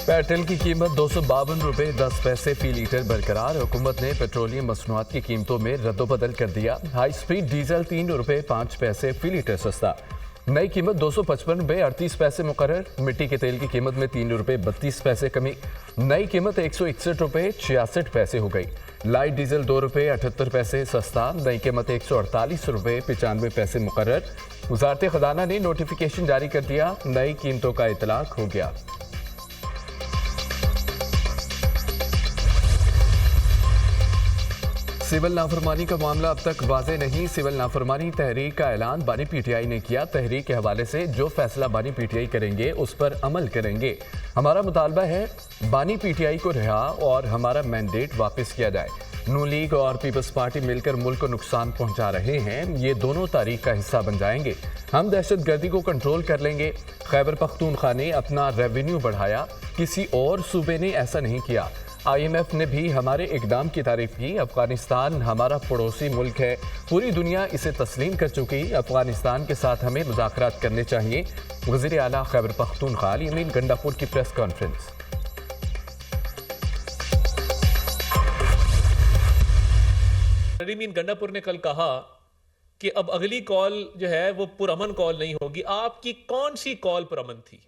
Petrol की कीमत 252 रुपये 10 पैसे फी लीटर बरकरार। हुकूमत ने पेट्रोलियम मसनूआत की कीमतों में रद्दोबदल कर दिया। हाई स्पीड डीजल 3 रुपये 5 पैसे फी लीटर सस्ता। नई कीमत 255 रुपये 38 पैसे मुकर्रर। मिट्टी के तेल की कीमत में 3 रुपये 32 पैसे कमी। नई कीमत 161 रुपये 66 पैसे हो गई। लाइट डीजल 2 रुपये 78 पैसे सस्ता। नई कीमत 148 रुपये 95 पैसे मुकर्रर। वज़ारत ख़ज़ाना ने नोटिफिकेशन जारी कर दिया। नई कीमतों का इतलाक हो गया। सिविल नाफरमानी का मामला अब तक वाज़ेह नहीं। सिविल नाफरमानी तहरीक का ऐलान बानी पीटीआई ने किया। तहरीक के हवाले से जो फैसला बानी पीटीआई करेंगे उस पर अमल करेंगे। हमारा मुतालबा है बानी पीटीआई को रिहा और हमारा मैंडेट वापस किया जाए। नून लीग और पीपल्स पार्टी मिलकर मुल्क को नुकसान पहुंचा रहे हैं। ये दोनों तारीख का हिस्सा बन जाएंगे। हम दहशत गर्दी को कंट्रोल कर लेंगे। खैबर पख्तूनख्वा ने अपना रेवेन्यू बढ़ाया, किसी और सूबे ने ऐसा नहीं किया। IMF ने भी हमारे इकदाम की तारीफ की। अफगानिस्तान हमारा पड़ोसी मुल्क है, पूरी दुनिया इसे तस्लीम कर चुकी। अफगानिस्तान के साथ हमें मुज़ाकरात करने चाहिए। वज़ीर आला खैबर पख्तूनख्वा अली अमीन गंडापुर की प्रेस कॉन्फ्रेंस। अली अमीन गंडापुर ने कल कहा कि अब अगली कॉल जो है वो पुरअमन कॉल नहीं होगी। आपकी कौन सी कॉल पुरअमन थी?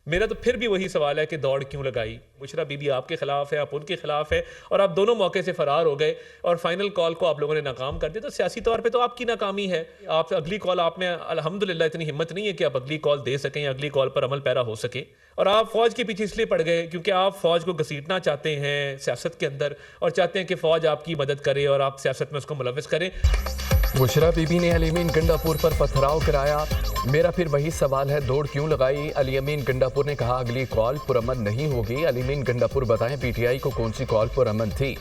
मेरा तो फिर भी वही सवाल है कि दौड़ क्यों लगाई? बुशरा बीबी आपके खिलाफ है, आप उनके खिलाफ है और आप दोनों मौके से फरार हो गए और फाइनल कॉल को आप लोगों ने नाकाम कर दिया। तो सियासी तौर पे तो आपकी नाकामी है। आप अगली कॉल आप में अल्हम्दुलिल्लाह इतनी हिम्मत नहीं है कि आप अगली कॉल दे सकें, अगली कॉल पर अमल पैरा हो सके। और आप फौज के पीछे इसलिए पड़ गए क्योंकि आप फौज को घसीटना चाहते हैं सियासत के अंदर और चाहते हैं कि फौज आपकी मदद करे और आप सियासत में उसको मुलविस करें। बुशरा बीबी ने अली अमीन गंडापुर पर पथराव कराया। मेरा फिर वही सवाल है, दौड़ क्यों लगाई? अली अमीन गंडापुर ने कहा अगली कॉल पुरअमन नहीं होगी। अली अमीन गंडापुर बताएं पीटीआई को कौन सी कॉल पुरअमन थी?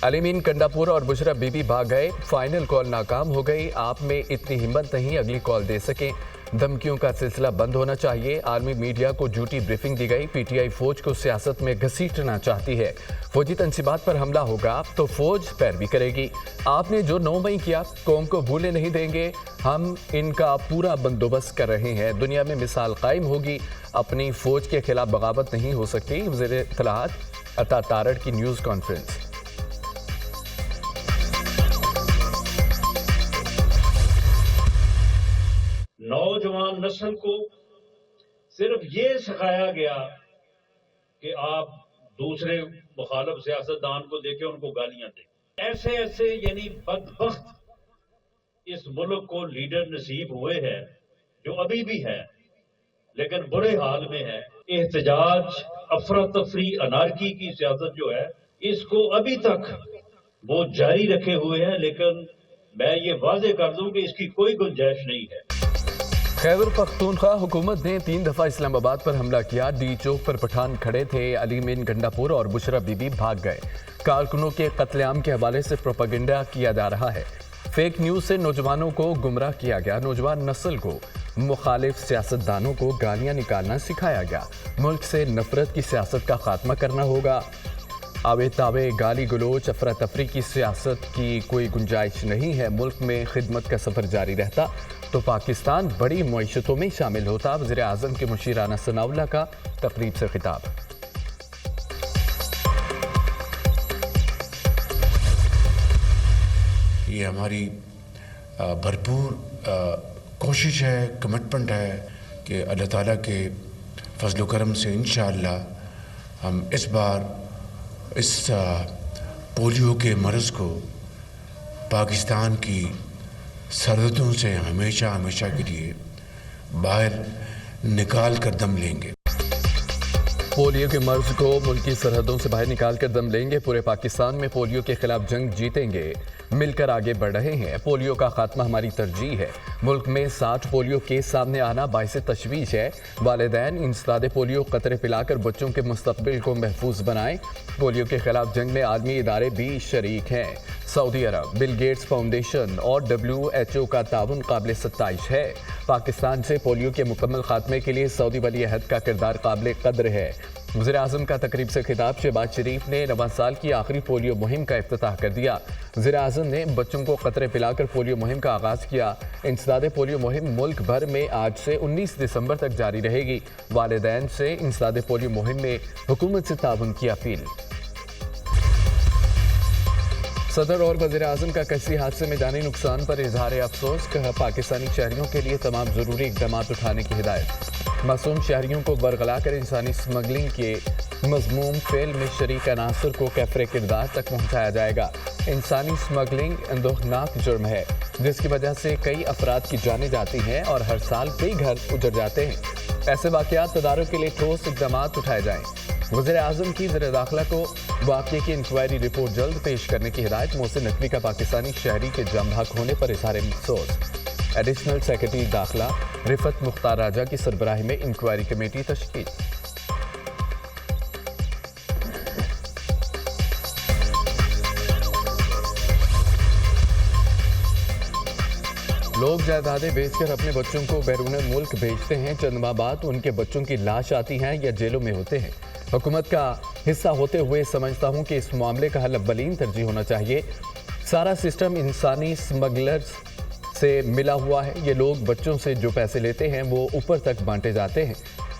अली अमीन गंडापुर और बुशरा बीबी भाग गए। फाइनल कॉल नाकाम हो गई। आप में इतनी हिम्मत नहीं अगली कॉल दे सकें। धमकियों का सिलसिला बंद होना चाहिए। आर्मी मीडिया को झूठी ब्रीफिंग दी गई। पीटीआई फौज को सियासत में घसीटना चाहती है। फौजी तंसीबात पर हमला होगा तो फौज पैरवी करेगी। आपने जो 9 मई किया कौम को भूले नहीं देंगे। हम इनका पूरा बंदोबस्त कर रहे हैं। दुनिया में मिसाल कायम होगी। अपनी फौज के खिलाफ बगावत नहीं हो सकती। वज़ीर इत्तलाआत अता तारड़ की न्यूज़ कॉन्फ्रेंस। नौजवान नस्ल को सिर्फ ये सिखाया गया कि आप दूसरे मुखालिफ सियासतदान को देखें, उनको गालियां दें। ऐसे ऐसे यानी बदबख्त इस मुल्क को लीडर नसीब हुए हैं जो अभी भी हैं लेकिन बुरे हाल में है। एहतजाज, अफरा तफरी, अनारकी की सियासत जो है इसको अभी तक वो जारी रखे हुए हैं, लेकिन मैं ये वाजे कर दूं कि इसकी कोई गुंजाइश नहीं है। खैबर पख्तूनख्वा हुकूमत ने 3 दफ़ा इस्लामाबाद पर हमला किया। डी चौक पर पठान खड़े थे। अली अमीन गंडापुर और बुशरा बीबी भाग गए। कारकुनों के कत्लेआम के हवाले से प्रोपेगेंडा किया जा रहा है। फेक न्यूज़ से नौजवानों को गुमराह किया गया। नौजवान नस्ल को मुखालिफ सियासतदानों को गालियां निकालना सिखाया गया। मुल्क से नफरत की सियासत का खात्मा करना होगा। आवे तावे, गाली गलोच, अफरा तफरी की सियासत की कोई गुंजाइश नहीं है। मुल्क में खिदमत का सफ़र जारी रहता तो पाकिस्तान बड़ी मईशतों में शामिल होता। वज़ीर आज़म के मुशीर राना सनाउल्लाह का तकरीब से खिताब। ये हमारी भरपूर कोशिश है, कमिटमेंट है कि अल्लाह ताला के फजल करम से इंशाअल्लाह हम इस बार इस पोलियो के मर्ज़ को पाकिस्तान की सरहदों से हमेशा हमेशा के लिए बाहर निकाल कर दम लेंगे। पोलियो के मर्ज को मुल्की सरहदों से बाहर निकाल कर दम लेंगे। पूरे पाकिस्तान में पोलियो के खिलाफ जंग जीतेंगे। मिलकर आगे बढ़ रहे हैं। पोलियो का खात्मा हमारी तरजीह है। मुल्क में 60 पोलियो केस सामने आना बाइस तशवीश है। वालिदैन इंसदादे पोलियो कतरे पिलाकर बच्चों के मुस्तकबिल को महफूज बनाएं। पोलियो के खिलाफ जंग में आलमी इदारे भी शरीक हैं। सऊदी अरब, बिल गेट्स फाउंडेशन और WHO का ताउन काबिल सत्ताइश है। पाकिस्तान से पोलियो के मुकम्मल खात्मे के लिए सऊदी वली अहद का किरदार काबिल कद्र है। वज़ीर आज़म का तकरीब से खिताब। शहबाज शरीफ ने 9 साल की आखिरी पोलियो मुहिम का इफ्तिताह कर दिया। वज़ीर आज़म ने बच्चों को कतरे पिलाकर पोलियो मुहिम का आगाज़ किया। इंसदाद पोलियो मुहिम मुल्क भर में आज से 19 दिसंबर तक जारी रहेगी। वालिदैन से इंसदाद पोलियो मुहिम में हुकूमत से ताउन की अपील। सदर और वज़ीर आज़म का किसी हादसे में जानी नुकसान पर इजहार अफसोस। कहा पाकिस्तानी शहरियों के लिए तमाम ज़रूरी इक़दाम उठाने की हिदायत। मासूम शहरियों को बरगला कर इंसानी स्मगलिंग के मज़मूम फेल में शरीक अनासर को कैफरे किरदार तक पहुँचाया जाएगा। इंसानी स्मगलिंग अंदोखनाक जुर्म है जिसकी वजह से कई अफराद की जानें जाती हैं और हर साल कई घर उजड़ जाते हैं। ऐसे वाक़यात तदारुक के लिए ठोस इक़दाम उठाए जाएँ। वज़ीर आज़म की ज़र दाखिला को वाक़े की इंक्वायरी रिपोर्ट जल्द पेश करने की हिदायत। मोहसिन नकवी का पाकिस्तानी शहरी के जम हक होने पर इज़हार अफसोस। एडिशनल सेक्रेटरी दाखिला रिफत मुख्तार राजा की सरबराही में इंक्वायरी कमेटी तश्कील। लोग जायदादें बेचकर अपने बच्चों को बैरून मुल्क भेजते हैं। चंद माह बाद उनके बच्चों की लाश आती है या जेलों में होते हैं। हुकूमत का हिस्सा होते हुए समझता हूं कि इस मामले का हल अव्वलीन तरजीह होना चाहिए। सारा सिस्टम इंसानी स्मगलर्स से मिला हुआ है। ये लोग बच्चों से जो पैसे लेते हैं वो ऊपर तक बांटे जाते हैं।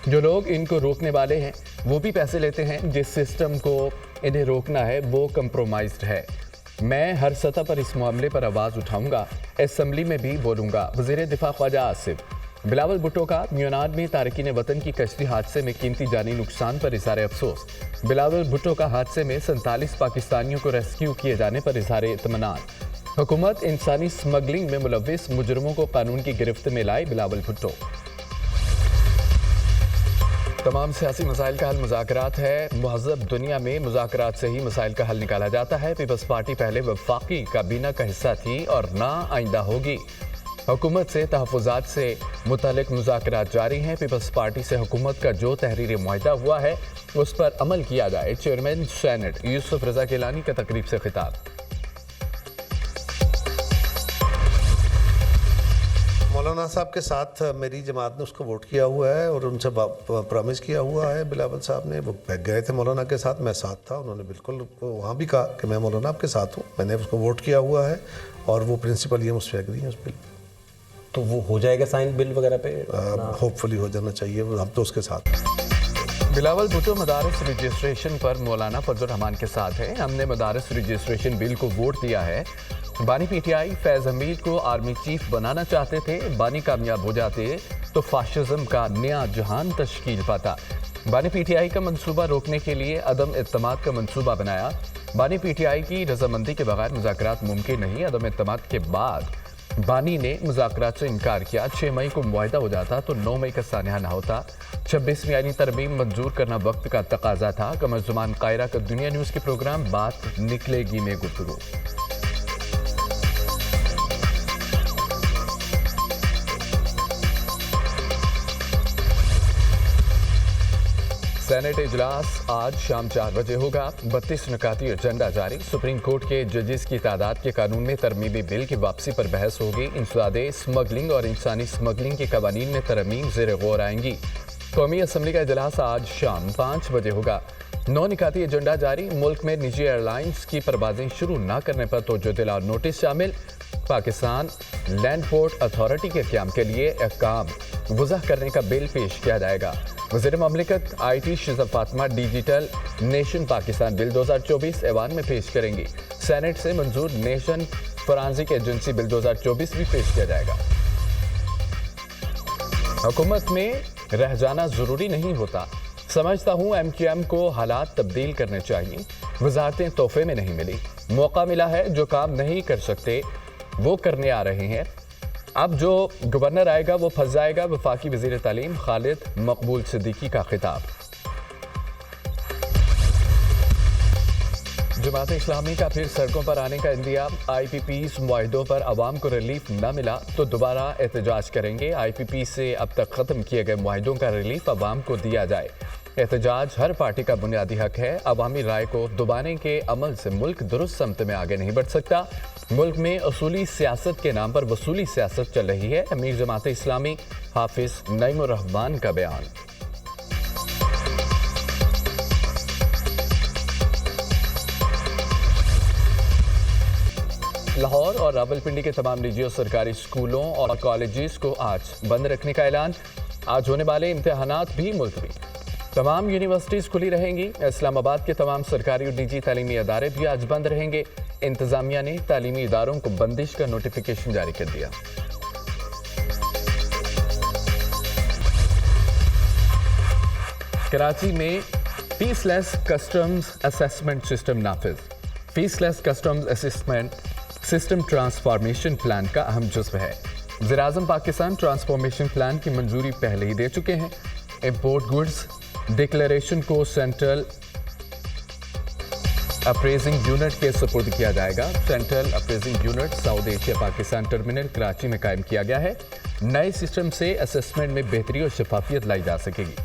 जो लोग इनको रोकने वाले हैं वो भी पैसे लेते हैं। जिस सिस्टम को इन्हें रोकना है वो कंप्रोमाइज्ड है। मैं हर सतह पर इस मामले पर आवाज़ उठाऊंगा, असम्बली में भी बोलूंगा। वज़ीर दिफा ख्वाजा आसिफ। बिलावल भुट्टो का यूनान में तारकीन वतन की कश्ती हादसे में कीमती जानी नुकसान पर इज़हार अफसोस। बिलावल भुट्टो का हादसे में 47 पाकिस्तानियों को रेस्क्यू किए जाने पर इज़हार इत्मीनान। हुकूमत इंसानी स्मगलिंग में मुलव्विस मुजरमों को कानून की गिरफ्त में लाए। बिलावल भुट्टो। तमाम सियासी मसाइल का हल मुज़ाकरात है। महज़ब दुनिया में मुज़ाकरात से ही मसाइल का हल निकाला जाता है। पीपल्स पार्टी पहले वफाकी काबीना का हिस्सा थी और ना आइंदा होगी। हुकूमत से तहफ़्फ़ुज़ात से मुतालिक मुज़ाकरात जारी हैं। पीपल्स पार्टी से हुकूमत का जो तहरीरी मुआहिदा हुआ है उस पर अमल किया जाए। चेयरमैन सेनेट यूसुफ रज़ा गिलानी का तकरीब से खिताब। मौलाना साहब के साथ मेरी जमात ने उसको वोट किया हुआ है और उनसे प्रॉमिस किया हुआ है। बिलावल साहब ने वो गए थे मौलाना के साथ, मैं साथ था। उन्होंने बिल्कुल वहाँ भी कहा कि मैं मौलाना आपके साथ हूँ। मैंने उसको वोट किया हुआ है और वो प्रिंसिपल ये मुझसे एग्री है उस बिल। तो वो हो जाएगा साइन बिल वगैरह पे? होपफुली हो जाना चाहिए। हम तो उसके साथ हैं। बिलावल भुट्टो मदारस रजिस्ट्रेशन पर मौलाना फजल रहमान के साथ हैं। हमने मदारस रजिस्ट्रेशन बिल को वोट दिया है। बानी पीटीआई फैज़ हमीद को आर्मी चीफ बनाना चाहते थे। बानी कामयाब हो जाते तो फाशिज्म का नया जहान तश्कील पाता। बानी पीटीआई का मंसूबा रोकने के लिए अदम इत्तेमाद का मंसूबा बनाया। बानी पीटीआई की रजामंदी के बगैर मुज़ाकरात मुमकिन नहीं। अदम इत्तेमाद के बाद बानी ने मुज़ाकरात से इनकार किया। 6 मई को मुआहिदा हो जाता तो 9 मई का सानिया न होता। 26वीं आईनी तरमीम मंजूर करना वक्त का तकाजा था। कमर ज़ुमान कायरा का दुनिया न्यूज़ के प्रोग्राम बात निकलेगी में गुफ्तगू। सेनेट इजलास आज शाम 4 बजे होगा। 32 निकाती एजेंडा जारी। सुप्रीम कोर्ट के जजेस की तादाद के कानून में तरमीमी बिल की वापसी पर बहस होगी। इंसदादे स्मगलिंग और इंसानी स्मगलिंग के कवानीन में तरमीम ज़ेर गौर आएंगी। कौमी असम्बली का इजलास आज शाम 5 बजे होगा। 9 निकाती एजेंडा जारी। मुल्क में निजी एयरलाइंस की परवाजें शुरू न करने पर तवज्जो दिला नोटिस शामिल। पाकिस्तान लैंड पोर्ट अथॉरिटी के क़याम के लिए अहकाम वज़ह करने का बिल पेश किया जाएगा। वज़ीर ममलिकत IT Shiza Fatima digital nation Pakistan bill 2024 ऐवान में पेश करेंगी। सेनेट से मंजूर नेशन फॉरेंसिक एजेंसी बिल 2024 भी पेश किया जाएगा। हुकूमत में रह जाना ज़रूरी नहीं होता। समझता हूँ MQM को हालात तब्दील करने चाहिए। वजारतें तोहफे में नहीं मिली। मौका मिला है। जो काम नहीं कर सकते वो करने आ रहे हैं। अब जो गवर्नर आएगा वो फंस जाएगा। वफाकी वज़ीर तालीम खालिद मकबूल सिद्दीकी का खिताब। जमात इस्लामी का फिर सड़कों पर आने का इंतजाम। IPPs मुआहिदों पर आवाम को रिलीफ न मिला तो दोबारा एहतजाज करेंगे। IPP से अब तक ख़त्म किए गए मुआहिदों का रिलीफ आवाम को दिया जाए। एहतजाज हर पार्टी का बुनियादी हक है। अवामी राय को दबाने के अमल से मुल्क दुरुस्त समत में आगे नहीं बढ़ सकता। मुल्क में असूली सियासत के नाम पर वसूली सियासत चल रही है। अमीर जमात इस्लामी हाफिज नईमुर रहमान का बयान। लाहौर और रावलपिंडी के तमाम निजी और सरकारी स्कूलों और कॉलेजेस को आज बंद रखने का ऐलान। आज होने वाले इम्तिहानात भी मुलतवी। तमाम यूनिवर्सिटीज खुली रहेंगी। इस्लामाबाद के तमाम सरकारी और निजी तालीमी इदारे भी आज बंद रहेंगे। इंतजामिया ने तालीमी इदारों को बंदिश का नोटिफिकेशन जारी कर दिया। कराची में फीसलेस कस्टम्स असेसमेंट सिस्टम नाफिज। Faceless customs assessment system transformation plan का अहम जुज़्व है। वज़ीर-ए-आज़म पाकिस्तान ट्रांसफॉर्मेशन प्लान की मंजूरी पहले ही दे चुके हैं। इंपोर्ट गुड्स डिक्लेरेशन को सेंट्रल अप्रेजिंग यूनिट के सुपुर्द किया जाएगा। Central appraising unit south Asia Pakistan terminal Karachi में कायम किया गया है। नए सिस्टम से असेसमेंट में बेहतरी और शफाफियत लाई जा सकेगी।